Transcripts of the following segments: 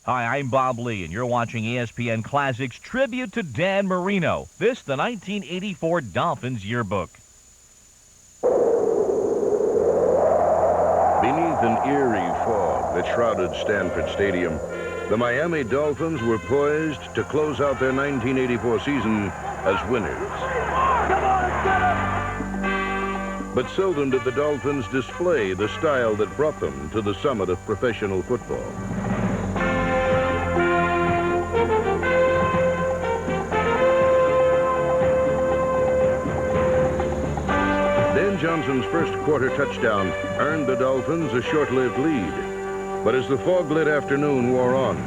Hi, I'm Bob Lee, and you're watching ESPN Classics Tribute to Dan Marino. This, the 1984 Dolphins yearbook. Beneath an eerie fog that shrouded Stanford Stadium, the Miami Dolphins were poised to close out their 1984 season as winners. But seldom did the Dolphins display the style that brought them to the summit of professional football. Dan Johnson's first quarter touchdown earned the Dolphins a short-lived lead. But as the fog-lit afternoon wore on,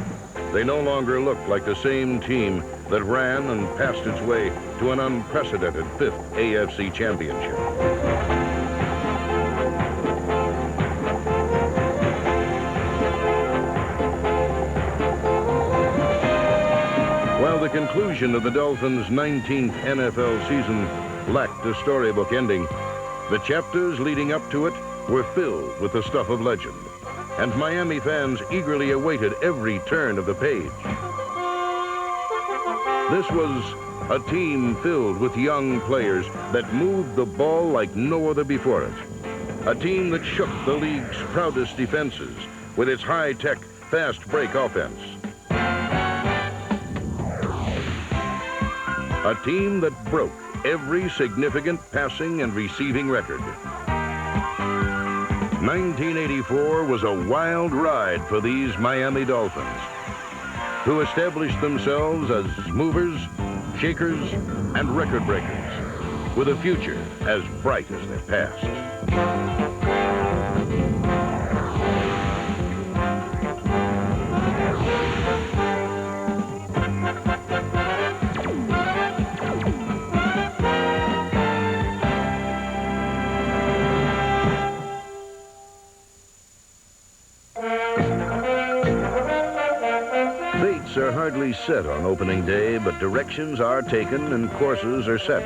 they no longer looked like the same team that ran and passed its way to an unprecedented fifth AFC championship. While the conclusion of the Dolphins' 19th NFL season lacked a storybook ending, the chapters leading up to it were filled with the stuff of legend, and Miami fans eagerly awaited every turn of the page. This was a team filled with young players that moved the ball like no other before it. A team that shook the league's proudest defenses with its high-tech, fast-break offense. A team that broke every significant passing and receiving record. 1984 was a wild ride for these Miami Dolphins, who established themselves as movers, shakers, and record breakers, with a future as bright as their past. Fates are hardly set on opening day, but directions are taken and courses are set.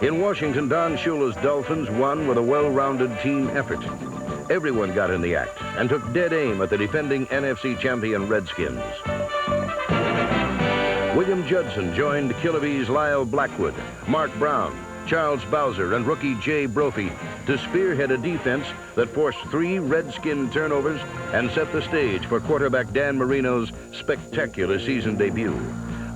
In Washington, Don Shula's Dolphins won with a well-rounded team effort. Everyone got in the act and took dead aim at the defending NFC champion Redskins. William Judson joined Killaby's Lyle Blackwood, Mark Brown, Charles Bowser, and rookie Jay Brophy to spearhead a defense that forced 3 Redskin turnovers and set the stage for quarterback Dan Marino's spectacular season debut.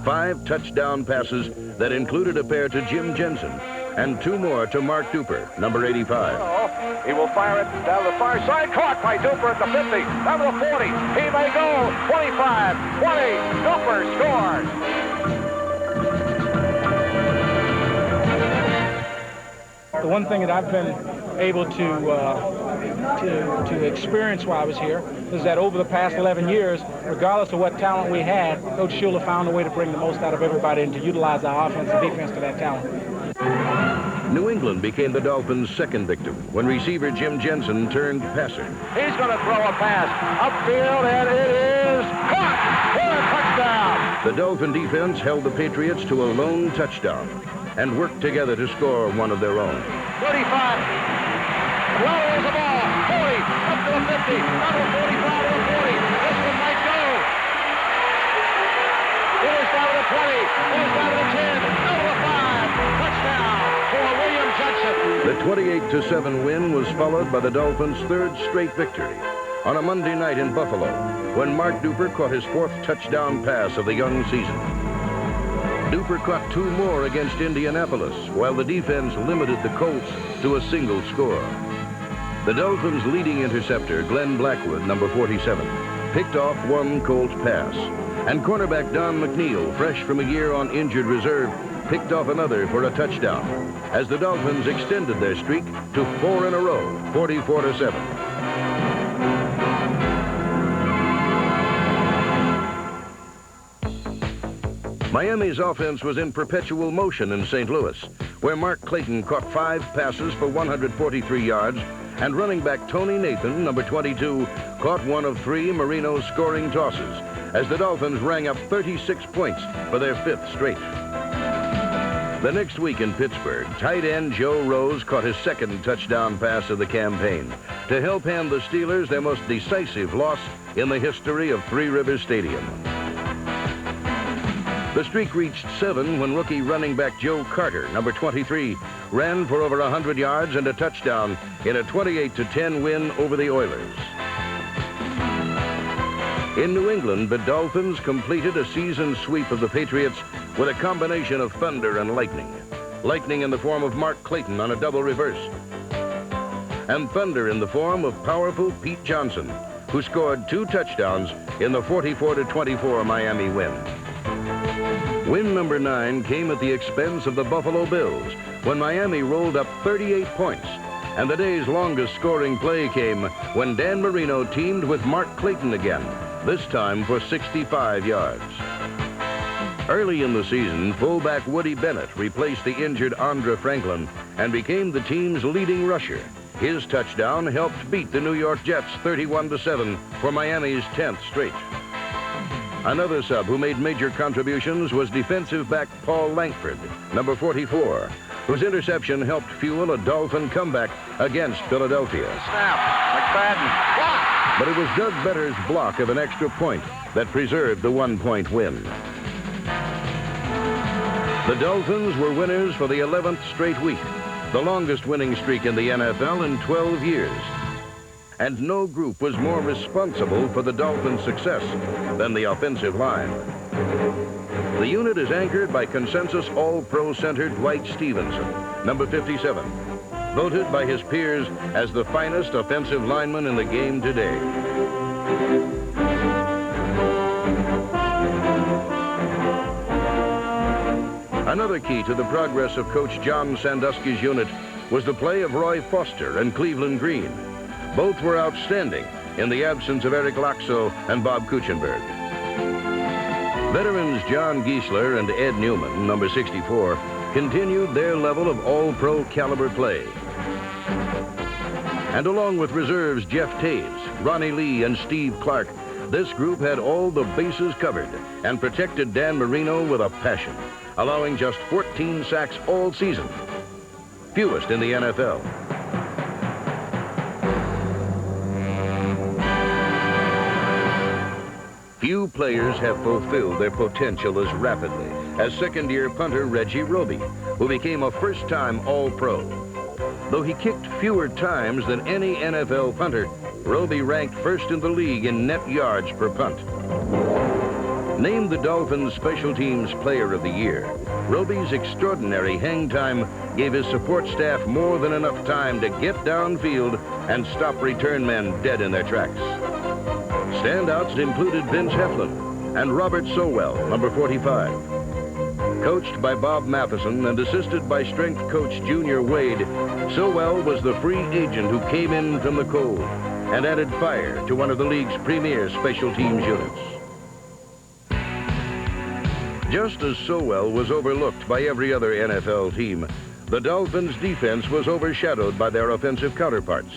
5 touchdown passes that included a pair to Jim Jensen and 2 more to Mark Duper, number 85. He will fire it down the far side. Caught by Duper at the 50, down to the 40. He may go. 25, 20. Duper scores. The one thing that I've been able to experience while I was here is that over the past 11 years, regardless of what talent we had, Coach Shula found a way to bring the most out of everybody and to utilize our offense and defense to that talent. New England became the Dolphins' second victim when receiver Jim Jensen turned passer. He's going to throw a pass upfield, and it is caught for a touchdown. The Dolphin defense held the Patriots to a lone touchdown and worked together to score one of their own. 35. Rolls the ball. 40. Up to the 50. Down to the 45 to the 40. This one might go. It is down to the 20. It is down to the 10. Down to the 5. Touchdown for William Judson. The 28-7 win was followed by the Dolphins' 3rd straight victory on a Monday night in Buffalo when Mark Duper caught his 4th touchdown pass of the young season. Duper caught 2 more against Indianapolis, while the defense limited the Colts to a single score. The Dolphins' leading interceptor, Glenn Blackwood, number 47, picked off 1 Colts pass, and cornerback Don McNeil, fresh from a year on injured reserve, picked off another for a touchdown, as the Dolphins extended their streak to 4 in a row, 44-7. Miami's offense was in perpetual motion in St. Louis, where Mark Clayton caught 5 passes for 143 yards, and running back Tony Nathan, number 22, caught 1 of 3 Marino scoring tosses, as the Dolphins rang up 36 points for their 5th straight. The next week in Pittsburgh, tight end Joe Rose caught his 2nd touchdown pass of the campaign to to help hand the Steelers their most decisive loss in the history of Three Rivers Stadium. The streak reached 7 when rookie running back Joe Carter, number 23, ran for over 100 yards and a touchdown in a 28-10 win over the Oilers. In New England, the Dolphins completed a season sweep of the Patriots with a combination of thunder and lightning. Lightning in the form of Mark Clayton on a double reverse, and thunder in the form of powerful Pete Johnson, who scored 2 touchdowns in the 44-24 Miami win. Win number 9 came at the expense of the Buffalo Bills when Miami rolled up 38 points, and the day's longest scoring play came when Dan Marino teamed with Mark Clayton again, this time for 65 yards. Early in the season, fullback Woody Bennett replaced the injured Andre Franklin and became the team's leading rusher. His touchdown helped beat the New York Jets 31-7 for Miami's 10th straight. Another sub who made major contributions was defensive back Paul Langford, number 44, whose interception helped fuel a Dolphin comeback against Philadelphia. Snap, McFadden, block! But it was Doug Better's block of an extra point that preserved the 1-point win. The Dolphins were winners for the 11th straight week, the longest winning streak in the NFL in 12 years. And no group was more responsible for the Dolphins' success than the offensive line. The unit is anchored by consensus All-Pro center Dwight Stevenson, number 57, voted by his peers as the finest offensive lineman in the game today. Another key to the progress of Coach John Sandusky's unit was the play of Roy Foster and Cleveland Green. Both were outstanding in the absence of Eric Laxo and Bob Kuchenberg. Veterans John Giesler and Ed Newman, number 64, continued their level of all-pro caliber play. And along with reserves Jeff Taves, Ronnie Lee, and Steve Clark, this group had all the bases covered and protected Dan Marino with a passion, allowing just 14 sacks all season, fewest in the NFL. Few players have fulfilled their potential as rapidly as second-year punter Reggie Roby, who became a first-time All-Pro. Though he kicked fewer times than any NFL punter, Roby ranked first in the league in net yards per punt. Named the Dolphins Special Teams Player of the Year, Roby's extraordinary hang time gave his support staff more than enough time to get downfield and stop return men dead in their tracks. Standouts included Vince Heflin and Robert Sowell, number 45. Coached by Bob Matheson and assisted by strength coach Junior Wade, Sowell was the free agent who came in from the cold and added fire to one of the league's premier special teams units. Just as Sowell was overlooked by every other NFL team, the Dolphins' defense was overshadowed by their offensive counterparts.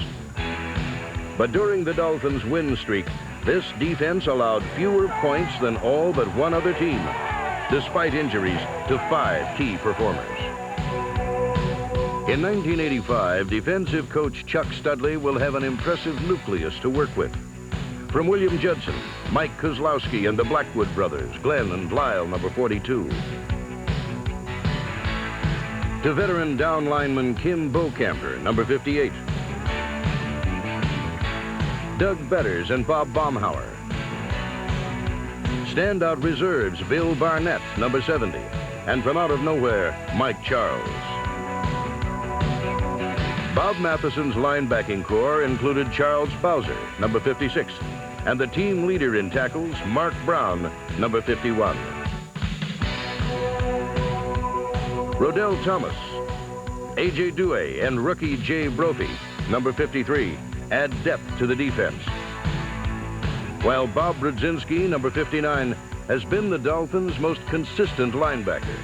But during the Dolphins' win streak, this defense allowed fewer points than all but one other team, despite injuries to 5 key performers. In 1985, defensive coach Chuck Studley will have an impressive nucleus to work with. From William Judson, Mike Kozlowski, and the Blackwood brothers, Glenn and Lyle, number 42. To veteran down lineman Kim Bocamper, number 58. Doug Betters and Bob Baumhauer. Standout reserves Bill Barnett, number 70. And from out of nowhere, Mike Charles. Bob Matheson's linebacking corps included Charles Bowser, number 56, and the team leader in tackles, Mark Brown, number 51. Rodell Thomas, A.J. Dewey, and rookie Jay Brophy, number 53, add depth to the defense. While Bob Brudzinski, number 59, has been the Dolphins' most consistent linebacker.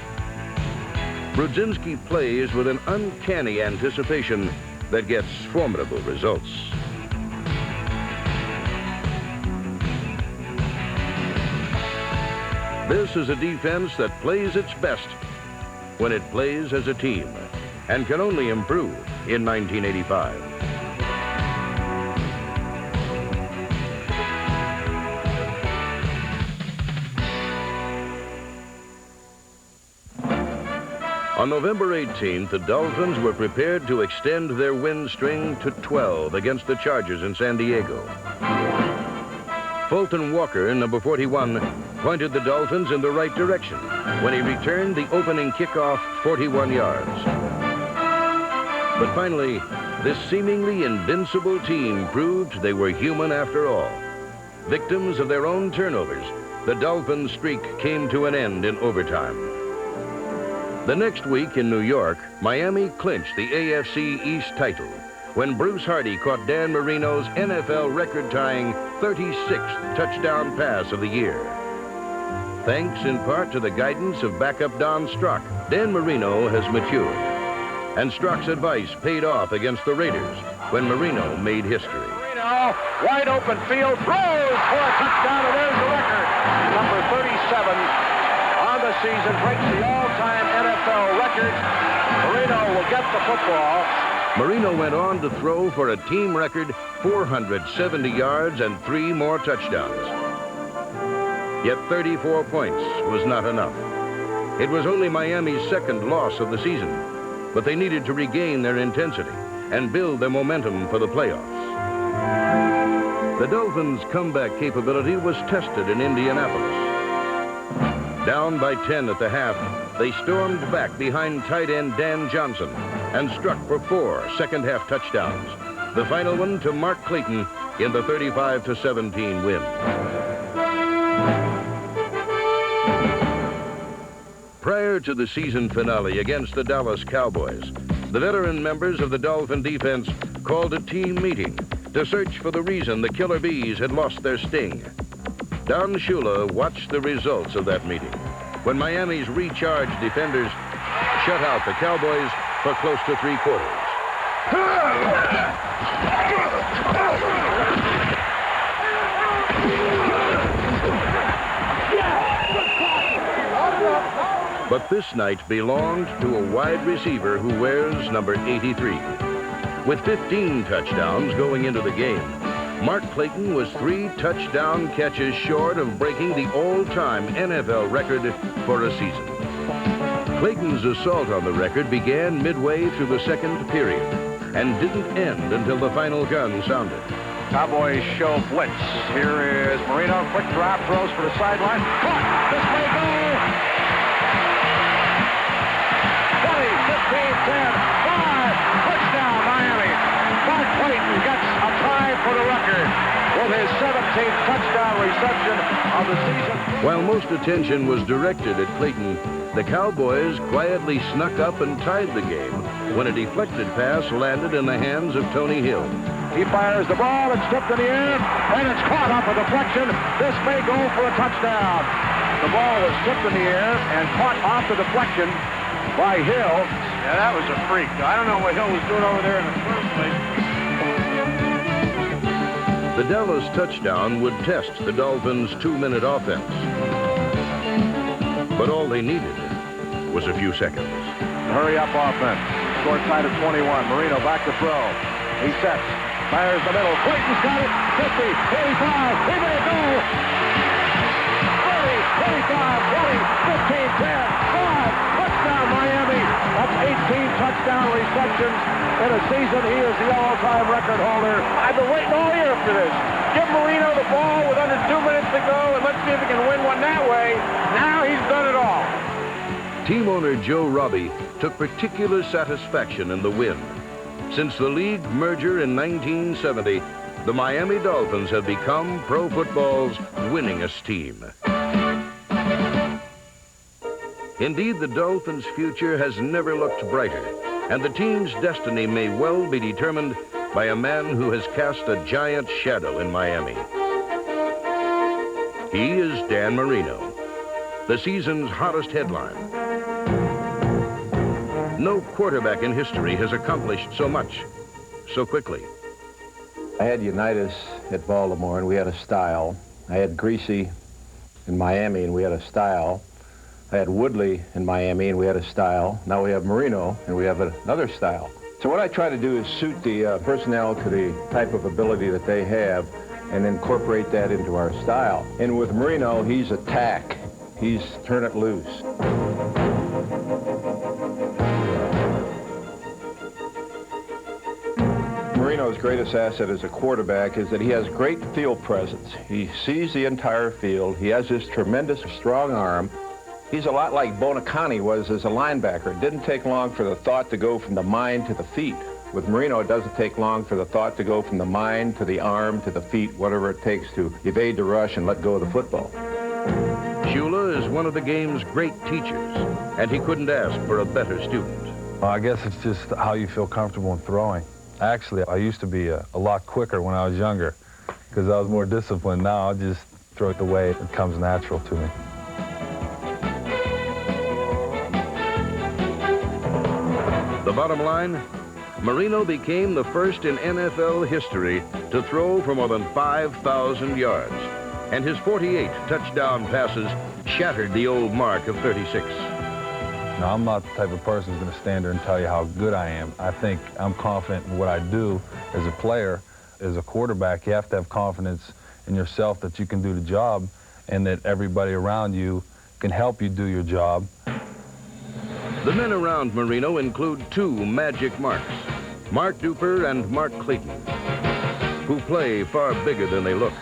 Brudzinski plays with an uncanny anticipation that gets formidable results. This is a defense that plays its best when it plays as a team and can only improve in 1985. On November 18th, the Dolphins were prepared to extend their win string to 12 against the Chargers in San Diego. Fulton Walker, number 41, pointed the Dolphins in the right direction when he returned the opening kickoff 41 yards. But finally, this seemingly invincible team proved they were human after all. Victims of their own turnovers, the Dolphins' streak came to an end in overtime. The next week in New York, Miami clinched the AFC East title when Bruce Hardy caught Dan Marino's NFL record-tying 36th touchdown pass of the year. Thanks in part to the guidance of backup Don Strock, Dan Marino has matured. And Strock's advice paid off against the Raiders when Marino made history. Marino, wide open field, throws for a touchdown, and there's the record. Number 37 on the season, breaks the all-time NFL record. Marino will get the football. Marino went on to throw for a team record 470 yards and 3 more touchdowns. Yet 34 points was not enough. It was only Miami's second loss of the season, but they needed to regain their intensity and build their momentum for the playoffs. The Dolphins' comeback capability was tested in Indianapolis. Down by 10 at the half, they stormed back behind tight end Dan Johnson and struck for 4 second-half touchdowns. The final one to Mark Clayton in the 35-17 win. Prior to the season finale against the Dallas Cowboys, the veteran members of the Dolphin defense called a team meeting to search for the reason the Killer Bees had lost their sting. Don Shula watched the results of that meeting when Miami's recharged defenders shut out the Cowboys for close to 3 quarters. But this night belonged to a wide receiver who wears number 83. With 15 touchdowns going into the game, Mark Clayton was 3 touchdown catches short of breaking the all-time NFL record for a season. Clayton's assault on the record began midway through the second period and didn't end until the final gun sounded. Cowboys show blitz. Here is Marino, quick drop, throws for the sideline. Caught, this may go! 20, 15, 10, 5, touchdown Miami. Mark Clayton gets a tie for the record with his 17th touchdown reception of the season. While most attention was directed at Clayton, the Cowboys quietly snuck up and tied the game when a deflected pass landed in the hands of Tony Hill. He fires the ball, it's tipped in the air, and it's caught off a deflection. This may go for a touchdown. The ball was tipped in the air and caught off the deflection by Hill. Yeah, that was a freak. I don't know what Hill was doing over there in the first place. The Dallas touchdown would test the Dolphins' 2-minute offense. But all they needed was a few seconds. Hurry up offense. Short side of 21. Marino back to throw. He sets. Fires the middle. Clayton's got it. 50, 45. He may go. 30, 25, 20, 15, 10, 5. Touchdown Miami. That's 18 touchdown receptions in a season. He is the all-time record holder. I've been waiting all year for this. Give Marino the ball with under 2 minutes to go, and let's see if he can win one that way. Now he's done it all. Team owner Joe Robbie took particular satisfaction in the win. Since the league merger in 1970, the Miami Dolphins have become pro football's winningest team. Indeed, the Dolphins' future has never looked brighter, and the team's destiny may well be determined by a man who has cast a giant shadow in Miami. He is Dan Marino, the season's hottest headline. No quarterback in history has accomplished so much so quickly. I had Unitas at Baltimore, and we had a style. I had Greasy in Miami, and we had a style. I had Woodley in Miami, and we had a style. Now we have Marino, and we have another style. So what I try to do is suit the personnel to the type of ability that they have and incorporate that into our style. And with Marino, he's attack. He's turn it loose. Marino's greatest asset as a quarterback is that he has great field presence. He sees the entire field. He has this tremendous strong arm. He's a lot like Bonacani was as a linebacker. It didn't take long for the thought to go from the mind to the feet. With Marino, it doesn't take long for the thought to go from the mind to the arm to the feet, whatever it takes to evade the rush and let go of the football. Shula is one of the game's great teachers, and he couldn't ask for a better student. Well, I guess it's just how you feel comfortable in throwing. Actually, I used to be a lot quicker when I was younger because I was more disciplined. Now I just throw it the way it comes natural to me. The bottom line, Marino became the first in NFL history to throw for more than 5,000 yards, and his 48 touchdown passes shattered the old mark of 36. Now, I'm not the type of person who's going to stand there and tell you how good I am. I think I'm confident in what I do as a player. As a quarterback, you have to have confidence in yourself that you can do the job and that everybody around you can help you do your job. The men around Marino include two magic marks, Mark Duper and Mark Clayton, who play far bigger than they look.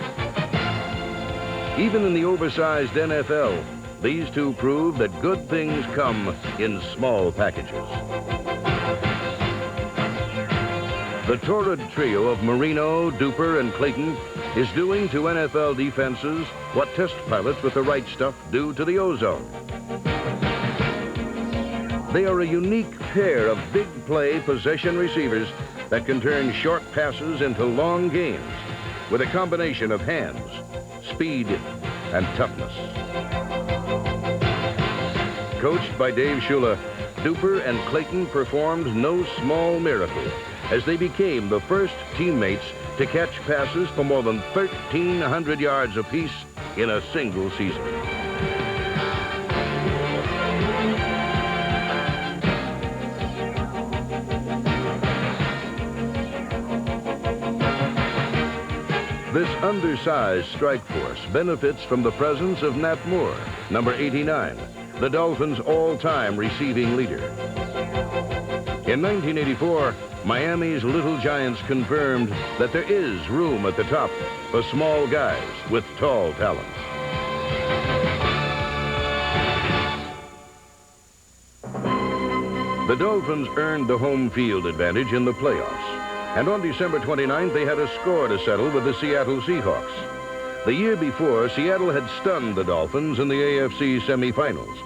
Even in the oversized NFL, these two prove that good things come in small packages. The torrid trio of Marino, Duper, and Clayton is doing to NFL defenses what test pilots with the right stuff do to the ozone. They are a unique pair of big play possession receivers that can turn short passes into long gains with a combination of hands, speed, and toughness. Coached by Dave Shula, Duper and Clayton performed no small miracle as they became the first teammates to catch passes for more than 1,300 yards apiece in a single season. This undersized strike force benefits from the presence of Nat Moore, number 89, the Dolphins' all-time receiving leader. In 1984, Miami's Little Giants confirmed that there is room at the top for small guys with tall talent. The Dolphins earned the home field advantage in the playoffs. And on December 29th, they had a score to settle with the Seattle Seahawks. The year before, Seattle had stunned the Dolphins in the AFC semifinals.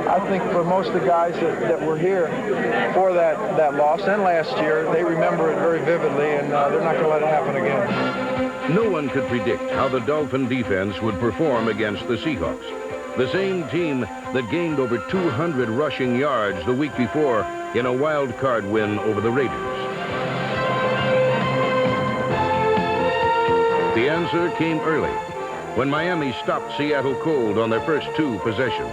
I think for most of the guys that were here for that loss and last year, they remember it very vividly, and they're not going to let it happen again. No one could predict how the Dolphin defense would perform against the Seahawks, the same team that gained over 200 rushing yards the week before in a wild card win over the Raiders. The answer came early, when Miami stopped Seattle cold on their first two possessions.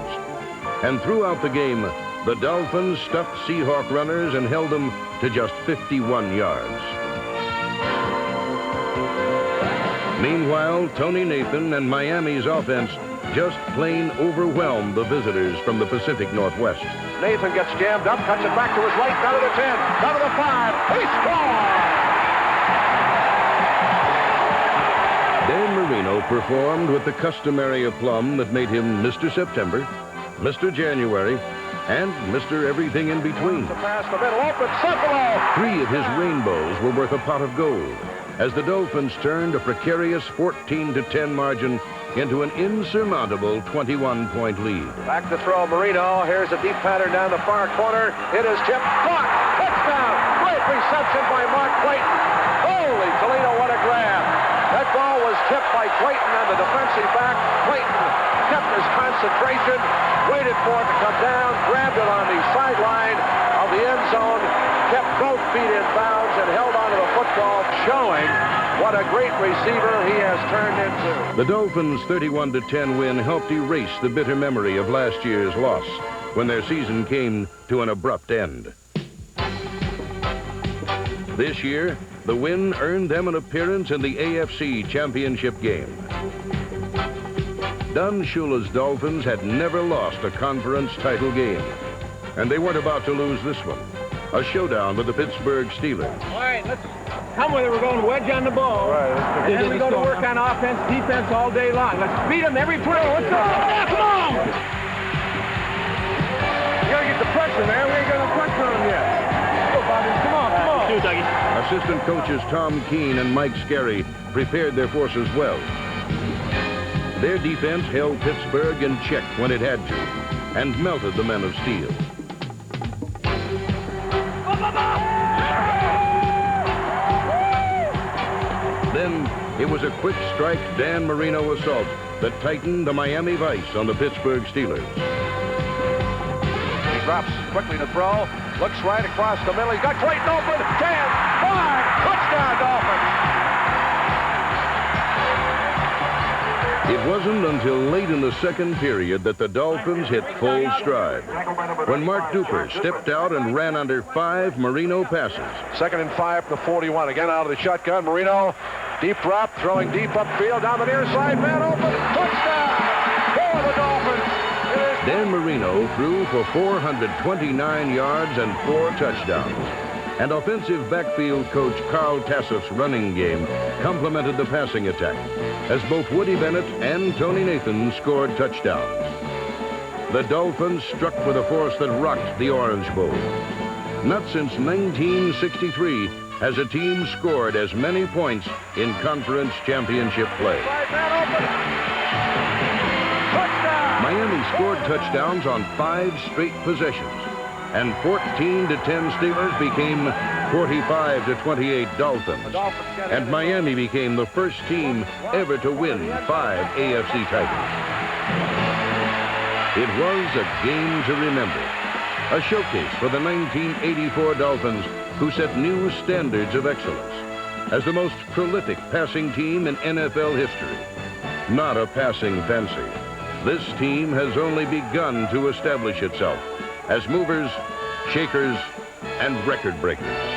And throughout the game, the Dolphins stuffed Seahawk runners and held them to just 51 yards. Meanwhile, Tony Nathan and Miami's offense just plain overwhelmed the visitors from the Pacific Northwest. Nathan gets jammed up, cuts it back to his right, down to the 10, down to the 5. He scores! Dan Marino performed with the customary aplomb that made him Mr. September, Mr. January, and Mr. Everything in between. Pass the middle, open, Cephalo! 3 of his rainbows were worth a pot of gold as the Dolphins turned a precarious 14-10 margin into an insurmountable 21-point lead. Back to throw, Marino. Here's a deep pattern down the far corner. It is tipped. Caught! Touchdown! Great reception by Mark Clayton. Holy Toledo, what a grab! That ball was tipped by Clayton on the defensive back. Clayton kept his concentration, waited for it to come down, grabbed it on the sideline of the end zone, kept both feet in bounds, and held onto the football, showing what a great receiver he has turned into. The Dolphins' 31-10 win helped erase the bitter memory of last year's loss when their season came to an abrupt end. This year, the win earned them an appearance in the AFC Championship game. Don Shula's Dolphins had never lost a conference title game, and they weren't about to lose this one, a showdown with the Pittsburgh Steelers. All right, let's come with it. We're going wedge on the ball. Right. And then we go to work on offense, defense all day long. Let's beat them every play. Let's go. Yeah, come on. You got to get the pressure, man. We ain't got no pressure on them yet. Go, Bobby. Come on, come on. Do, Dougie. Assistant coaches Tom Keene and Mike Scarry prepared their forces well. Their defense held Pittsburgh in check when it had to and melted the men of steel. Then it was a quick strike Dan Marino assault that tightened the Miami vice on the Pittsburgh Steelers. He drops quickly to throw. Looks right across the middle. He's got Clayton open. 10, 5, touchdown Dolphins. It wasn't until late in the second period that the Dolphins hit full stride. When Mark Duper stepped out and ran under 5 Marino passes. 2nd and 5 to 41. Again out of the shotgun. Marino, deep drop, throwing deep upfield down the near side. Man open. Touchdown for the Dolphins. Dan Marino threw for 429 yards and 4 touchdowns. And offensive backfield coach Carl Tassif's running game complemented the passing attack, as both Woody Bennett and Tony Nathan scored touchdowns. The Dolphins struck with a force that rocked the Orange Bowl. Not since 1963 has a team scored as many points in conference championship play. Miami scored touchdowns on 5 straight possessions, and 14-10 Steelers became 45-28 Dolphins. And Miami became the first team ever to win 5 AFC titles. It was a game to remember, a showcase for the 1984 Dolphins, who set new standards of excellence as the most prolific passing team in NFL history. Not a passing fancy. This team has only begun to establish itself as movers, shakers, and record breakers.